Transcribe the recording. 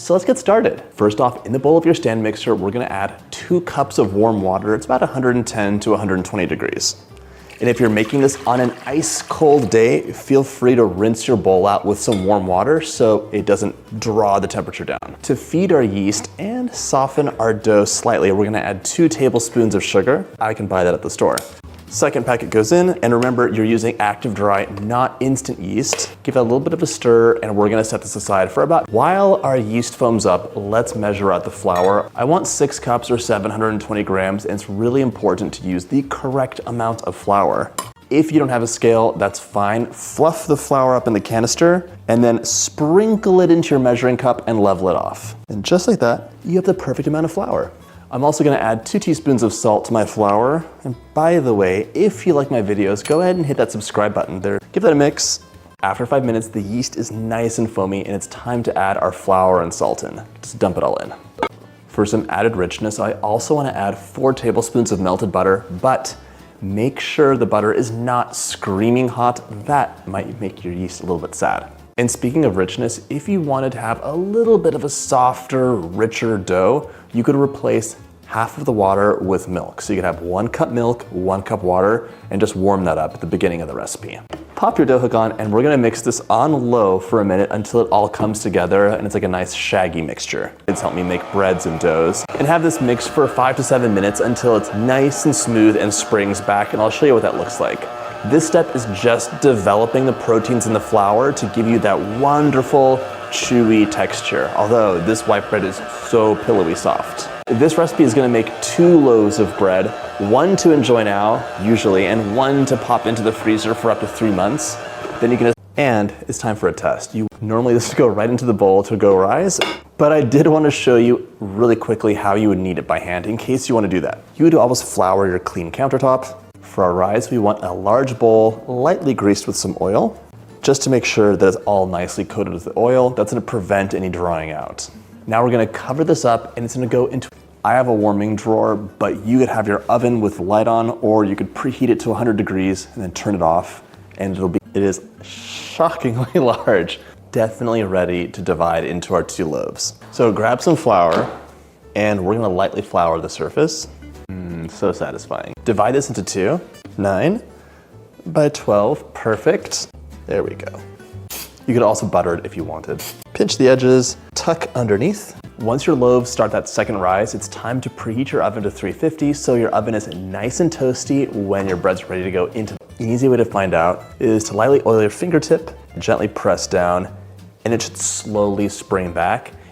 So let's get started. First off, in the bowl of your stand mixer, we're gonna add 2 cups of warm water. It's about 110 to 120 degrees. And if you're making this on an ice cold day, feel free to rinse your bowl out with some warm water so it doesn't draw the temperature down. To feed our yeast and soften our dough slightly, we're gonna add 2 tablespoons of sugar. I can buy that at the store. Second packet goes in, and remember, you're using active dry, not instant yeast. Give it a little bit of a stir, and we're gonna set this aside for about, while our yeast foams up, let's measure out the flour. I want 6 cups or 720 grams, and it's really important to use the correct amount of flour. If you don't have a scale, that's fine. Fluff the flour up in the canister, and then sprinkle it into your measuring cup and level it off. And just like that, you have the perfect amount of flour. I'm also gonna add 2 teaspoons of salt to my flour. And by the way, if you like my videos, go ahead and hit that subscribe button there. Give that a mix. After 5 minutes, the yeast is nice and foamy, and it's time to add our flour and salt in. Just dump it all in. For some added richness, I also wanna add 4 tablespoons of melted butter, but make sure the butter is not screaming hot. That might make your yeast a little bit sad. And speaking of richness, if you wanted to have a little bit of a softer, richer dough, you could replace half of the water with milk. So you could have 1 cup milk, 1 cup water, and just warm that up at the beginning of the recipe. Pop your dough hook on, and we're gonna mix this on low for a minute until it all comes together and it's like a nice shaggy mixture. It's helped me make breads and doughs. And have this mixed for 5 to 7 minutes until it's nice and smooth and springs back, and I'll show you what that looks like. This step is just developing the proteins in the flour to give you that wonderful, chewy texture. Although this white bread is so pillowy soft. This recipe is gonna make 2 loaves of bread, 1 to enjoy now, usually, and 1 to pop into the freezer for up to 3 months. Then you can, and it's time for a test. Normally this would go right into the bowl to go rise, but I did wanna show you really quickly how you would knead it by hand in case you wanna do that. You would always flour your clean countertop. For our rise, we want a large bowl, lightly greased with some oil, just to make sure that it's all nicely coated with the oil. That's gonna prevent any drying out. Now we're gonna cover this up, and it's gonna go into, I have a warming drawer, but you could have your oven with the light on, or you could preheat it to 100 degrees and then turn it off, and it is shockingly large. Definitely ready to divide into our 2 loaves. So grab some flour, and we're gonna lightly flour the surface. So satisfying. Divide this into 2, 9 by 12, perfect. There we go. You could also butter it if you wanted. Pinch the edges, tuck underneath. Once your loaves start that second rise, it's time to preheat your oven to 350 so your oven is nice and toasty when your bread's ready to go into. An easy way to find out is to lightly oil your fingertip, gently press down, and it should slowly spring back.